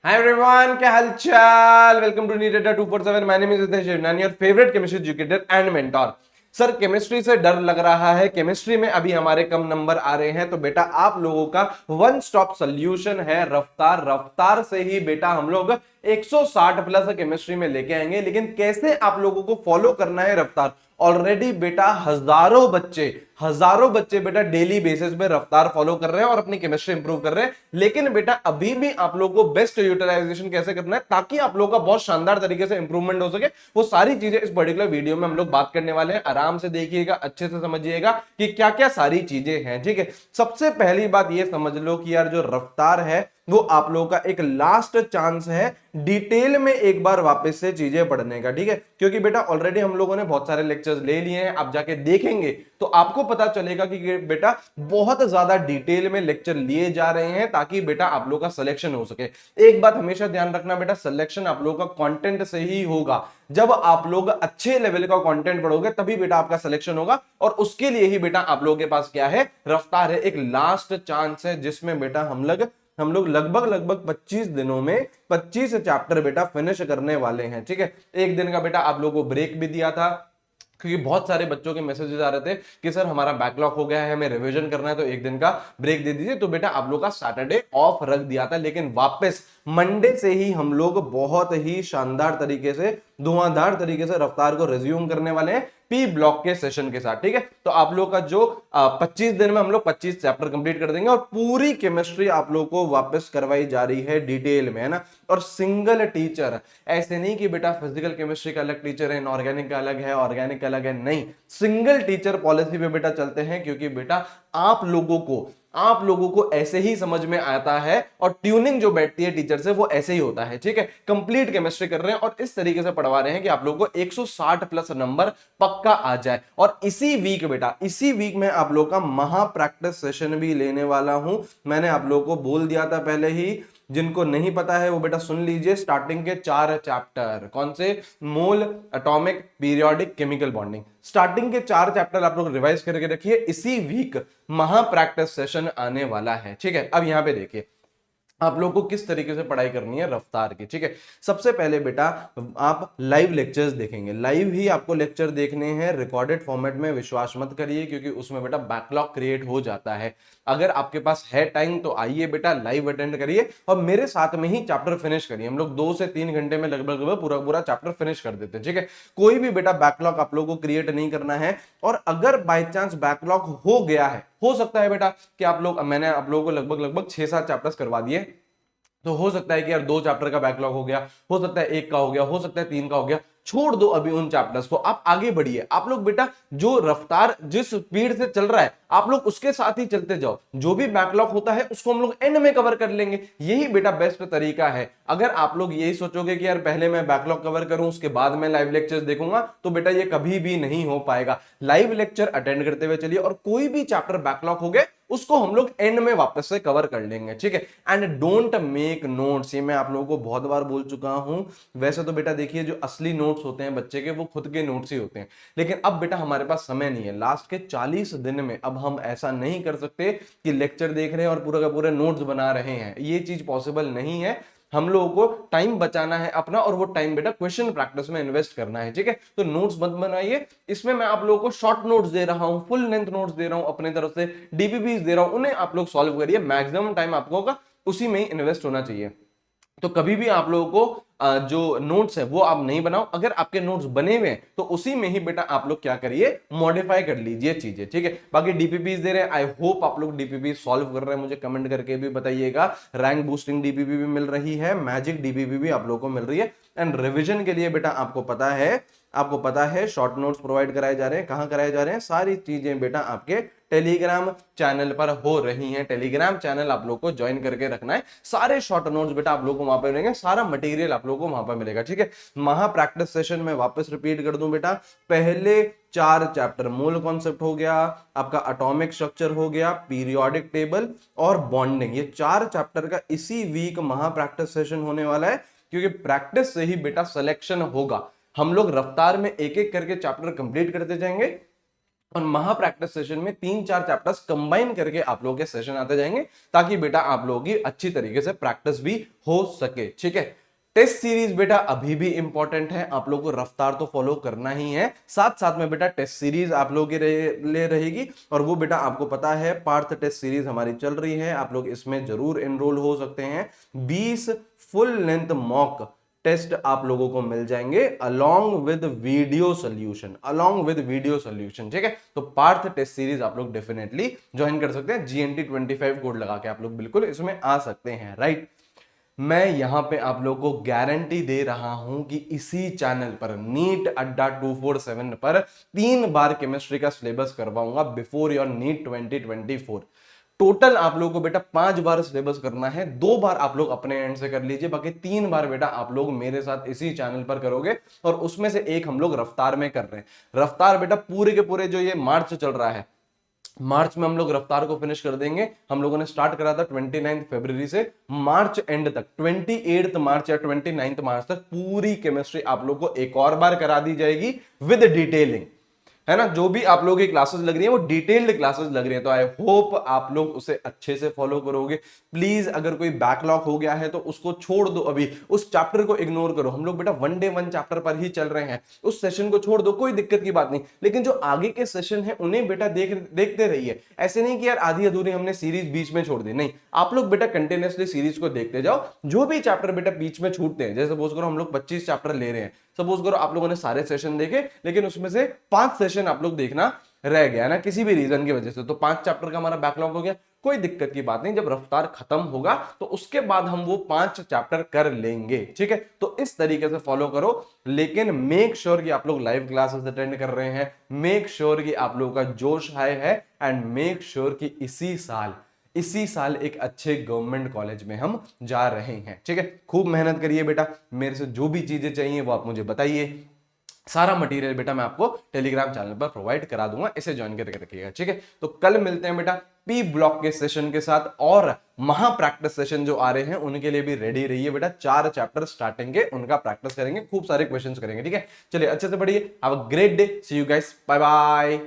Hi everyone, क्या हालचाल। Welcome to NEET अड्डा 247। My name is Hitesh Devnani, your favourite chemistry educator and mentor. Sir chemistry से डर लग रहा है, केमिस्ट्री में अभी हमारे कम नंबर आ रहे हैं, तो बेटा आप लोगों का वन स्टॉप सॉल्यूशन है रफ्तार। रफ्तार से ही बेटा हम लोग 160 प्लस केमिस्ट्री में लेके आएंगे। लेकिन कैसे आप लोगों को फॉलो करना है रफ्तार, ऑलरेडी बेटा हजारों बच्चे बेटा डेली बेसिस पे रफ्तार फॉलो कर रहे हैं और अपनी केमिस्ट्री इंप्रूव कर रहे हैं। लेकिन बेटा अभी भी आप लोगों को बेस्ट यूटिलाइजेशन कैसे करना है ताकि आप लोगों का बहुत शानदार तरीके से इंप्रूवमेंट हो सके, वो सारी चीजें इस पर्टिकुलर वीडियो में हम लोग बात करने वाले हैं। आराम से देखिएगा, अच्छे से समझिएगा कि क्या क्या सारी चीजें हैं। ठीक है, सबसे पहली बात ये समझ लो कि यार जो रफ्तार है वो आप लोगों का एक लास्ट चांस है डिटेल में एक बार वापस से चीजें पढ़ने का। ठीक है, क्योंकि बेटा ऑलरेडी हम लोगों ने बहुत सारे लेक्चर्स ले लिए हैं, आप जाके देखेंगे तो आपको पता चलेगा कि बेटा बहुत ज्यादा डिटेल में लेक्चर लिए जा रहे हैं ताकि बेटा आप लोग का सिलेक्शन हो सके। एक बात हमेशा ध्यान रखना बेटा, सिलेक्शन आप लोग का कंटेंट से ही होगा। जब आप लोग अच्छे लेवल का कंटेंट पढ़ोगे तभी बेटा आपका सिलेक्शन होगा, और उसके लिए ही बेटा आप लोगों के पास क्या है, रफ्तार है, एक लास्ट चांस है जिसमें बेटा हम लोग लगभग लगभग 25 दिनों में 25 चैप्टर बेटा फिनिश करने वाले हैं। ठीक है, एक दिन का बेटा आप लोगों को ब्रेक भी दिया था क्योंकि बहुत सारे बच्चों के मैसेजेस आ रहे थे कि सर हमारा बैकलॉग हो गया है, हमें रिवीजन करना है, तो एक दिन का ब्रेक दे दीजिए। तो बेटा आप लोग का सैटरडे ऑफ रख दिया था, लेकिन वापस मंडे से ही हम लोग बहुत ही शानदार तरीके से, धुआंधार तरीके से रफ्तार को रिज्यूम करने वाले हैं पी ब्लॉक के सेशन के साथ। ठीक है, तो आप लोग का जो 25 दिन में हम लोग 25 चैप्टर कंप्लीट कर देंगे और पूरी केमिस्ट्री आप लोग को वापस करवाई जा रही है डिटेल में, है ना। और सिंगल टीचर, ऐसे नहीं कि बेटा फिजिकल केमिस्ट्री का अलग टीचर है, इनऑर्गेनिक का अलग है, ऑर्गेनिक का अलग है, नहीं, सिंगल टीचर पॉलिसी पे बेटा चलते हैं। क्योंकि बेटा आप लोगों को ऐसे ही समझ में आता है और ट्यूनिंग जो बैठती है टीचर से वो ऐसे ही होता है। ठीक है, कंप्लीट केमिस्ट्री कर रहे हैं और इस तरीके से पढ़वा रहे हैं कि आप लोगों को 160 प्लस नंबर पक्का आ जाए। और इसी वीक में आप लोगों का महा प्रैक्टिस सेशन भी लेने वाला हूं। मैंने आप लोगों को बोल दिया था पहले ही, जिनको नहीं पता है वो बेटा सुन लीजिए। स्टार्टिंग के 4 चैप्टर कौन से, mole, atomic, periodic, chemical bonding, starting के 4 चैप्टर आप लोग रिवाइज करके रखिए। इसी वीक महा प्रैक्टिस सेशन आने वाला है। ठीक है, अब यहां पे देखिए आप लोग को किस तरीके से पढ़ाई करनी है रफ्तार की। ठीक है, सबसे पहले बेटा आप लाइव लेक्चर्स देखेंगे, लाइव ही आपको लेक्चर देखने हैं, रिकॉर्डेड फॉर्मेट में विश्वास मत करिए क्योंकि उसमें बेटा बैकलॉग क्रिएट हो जाता है। अगर आपके पास है टाइम तो आइए बेटा लाइव अटेंड करिए और मेरे साथ में ही चैप्टर फिनिश करिए। हम लोग 2 से 3 घंटे में लगभग पूरा पूरा चैप्टर फिनिश कर देते हैं। ठीक है, कोई भी बेटा बैकलॉग आप लोगों को क्रिएट नहीं करना है। और अगर बाई चांस बैकलॉग हो गया है, हो सकता है बेटा कि मैंने आप लोगों को लगभग 6-7 चैप्टर्स करवा दिए, तो हो सकता है कि यार 2 चैप्टर का बैकलॉग हो गया, हो सकता है 1 का हो गया, हो सकता है 3 का हो गया, छोड़ दो अभी उन चैप्टर्स को, आप आगे बढ़िए। आप लोग बेटा जो रफ्तार जिस स्पीड से चल रहा है आप लोग उसके साथ ही चलते जाओ, जो भी बैकलॉग होता है उसको हम लोग एंड में कवर कर लेंगे, यही बेटा बेस्ट तरीका है। अगर आप लोग यही सोचोगे कि यार पहले मैं बैकलॉग कवर करूं उसके बाद मैं लाइव लेक्चर्स देखूंगा, तो बेटा ये कभी भी नहीं हो पाएगा। लाइव लेक्चर अटेंड करते हुए चलिए और कोई भी चैप्टर बैकलॉग हो गए उसको हम लोग एंड में वापस से कवर कर लेंगे। ठीक है, एंड डोंट मेक नोट्स, ये मैं आप लोगों को बहुत बार बोल चुका हूं। वैसे तो बेटा देखिए जो असली नोट्स होते हैं बच्चे के वो खुद के नोट्स ही होते हैं, लेकिन अब बेटा हमारे पास समय नहीं है लास्ट के 40 दिन में। अब हम ऐसा नहीं कर सकते कि लेक्चर देख रहे हैं और पूरा का पूरा नोट्स बना रहे हैं, ये चीज पॉसिबल नहीं है। हम लोगों को टाइम बचाना है अपना, और वो टाइम बेटा क्वेश्चन प्रैक्टिस में इन्वेस्ट करना है। ठीक है, तो नोट्स मत बनाइए, इसमें मैं आप लोगों को शॉर्ट नोट्स दे रहा हूं, फुल लेंथ नोट्स दे रहा हूं अपनी तरफ से, डीपीपीस दे रहा हूं, उन्हें आप लोग सॉल्व करिए। मैक्सिमम टाइम आपको का उसी में ही इन्वेस्ट होना चाहिए। तो कभी भी आप लोगों को जो नोट्स है वो आप नहीं बनाओ, अगर आपके नोट्स बने हुए हैं तो उसी में ही बेटा आप लोग क्या करिए, मॉडिफाई कर लीजिए चीजें। ठीक है, बाकी डीपीपीस दे रहे हैं, आई होप आप लोग डीपीपी सॉल्व कर रहे हैं, मुझे कमेंट करके भी बताइएगा। रैंक बूस्टिंग डीपीपी भी मिल रही है, मैजिक डीपीपी भी आप लोगों को मिल रही है। एंड रिवीजन के लिए बेटा आपको पता है शॉर्ट नोट्स प्रोवाइड कराए जा रहे हैं। कहां कराए जा रहे हैं, सारी चीजें बेटा आपके टेलीग्राम चैनल पर हो रही हैं। टेलीग्राम चैनल आप लोग को ज्वाइन करके रखना है, सारे शॉर्ट नोट्स बेटा आप लोग को वहां पर मिलेंगे, सारा मटेरियल आप लोग को वहां पर मिलेगा। ठीक है, महा प्रैक्टिस सेशन में वापस रिपीट कर दूं बेटा, पहले 4 चैप्टर मोल कॉन्सेप्ट हो गया, आपका एटॉमिक स्ट्रक्चर हो गया, पीरियोडिक टेबल और बॉन्डिंग, ये 4 चैप्टर का इसी वीक महा प्रैक्टिस सेशन होने वाला है। क्योंकि प्रैक्टिस से ही बेटा सिलेक्शन होगा। हम लोग रफ्तार में एक एक करके चैप्टर कंप्लीट करते जाएंगे, और महा प्रैक्टिस सेशन में 3-4 चैप्टर्स कंबाइन करके आप लोगों के सेशन आते जाएंगे, ताकि बेटा आप लोगों की अच्छी तरीके से प्रैक्टिस भी हो सके। ठीक है, टेस्ट सीरीज बेटा अभी भी इंपॉर्टेंट है, आप लोगों को रफ्तार तो फॉलो करना ही है, साथ साथ में बेटा टेस्ट सीरीज आप लोगों की ले रहेगी। और वो बेटा आपको पता है पार्थ टेस्ट सीरीज हमारी चल रही है, आप लोग इसमें जरूर एनरोल हो सकते हैं। 20 फुल लेंथ मॉक टेस्ट आप लोगों को मिल जाएंगे along with video solution, along with video solution. ठीक है, तो पार्थ टेस्ट सीरीज आप लोग डेफिनेटली ज्वाइन कर सकते हैं, GNT25 कोड लगा के आप लोग बिल्कुल इसमें आ सकते हैं। राइट, मैं यहां पे आप लोगों को गारंटी दे रहा हूं कि इसी चैनल पर नीट अड्डा 247 पर 3 बार केमिस्ट्री का सिलेबस करवाऊंगा बिफोर योर नीट 2024। टोटल आप लोगों को बेटा 5 बार सिलेबस करना है, 2 बार आप लोग अपने एंड से कर लीजिए, बाकी 3 बार बेटा आप लोग मेरे साथ इसी चैनल पर करोगे। और उसमें से एक हम लोग रफ्तार में कर रहे हैं। रफ्तार बेटा पूरे के पूरे जो ये मार्च चल रहा है, मार्च में हम लोग रफ्तार को फिनिश कर देंगे। हम लोगों ने स्टार्ट करा था 29 फरवरी से, मार्च एंड तक 28 मार्च या 29 मार्च तक पूरी केमिस्ट्री आप लोग को एक और बार करा दी जाएगी विद डिटेलिंग, है ना। जो भी आप लोगों की क्लासेस लग रही है वो डिटेल्ड क्लासेस लग रही है, तो आई होप आप लोग उसे अच्छे से फॉलो करोगे। प्लीज अगर कोई बैकलॉग हो गया है तो उसको छोड़ दो, अभी उस चैप्टर को इग्नोर करो। हम लोग बेटा 1 डे 1 चैप्टर पर ही चल रहे हैं, उस सेशन को छोड़ दो, कोई दिक्कत की बात नहीं। लेकिन जो आगे के सेशन है उन्हें बेटा देखते रहिए। ऐसे नहीं कि यार आधी अधूरी हमने सीरीज बीच में छोड़ दी, नहीं, आप लोग बेटा कंटिन्यूअसली सीरीज को देखते जाओ। जो भी चैप्टर बेटा बीच में छूटते हैं, जैसे सपोज करो हम लोग 25 चैप्टर ले रहे हैं, सपोज करो आप लोगों ने सारे सेशन देखे, लेकिन उसमें से 5 सेशन आप लोग देखना रह गया ना किसी भी रीजन की वजह से, तो 5 चैप्टर का हमारा बैकलॉग हो गया, कोई दिक्कत की बात नहीं। जब रफ्तार खत्म होगा तो उसके बाद हम वो 5 चैप्टर कर लेंगे। ठीक है, तो इस तरीके से फॉलो करो, लेकिन मेक श्योर कि आप लोग लाइव क्लासेस अटेंड कर रहे हैं, मेक श्योर कि आप लोगों का जोश हाई है, एंड मेक श्योर कि इसी साल एक अच्छे गवर्नमेंट कॉलेज में हम जा रहे हैं। ठीक है, खूब मेहनत करिए बेटा, मेरे से जो भी चीजें चाहिए वो आप मुझे बताइए। सारा मटेरियल बेटा मैं आपको टेलीग्राम चैनल पर प्रोवाइड करा दूंगा, इसे ज्वाइन करके रखिएगा। ठीक है, तो कल मिलते हैं बेटा पी ब्लॉक के सेशन के साथ, और महा प्रैक्टिस सेशन जो आ रहे हैं उनके लिए भी रेडी रहिए बेटा। 4 चैप्टर स्टार्टिंग के उनका प्रैक्टिस करेंगे, खूब सारे क्वेश्चंस करेंगे। ठीक है, चलिए अच्छे से पढ़िए, have a great day, see you guys, bye bye.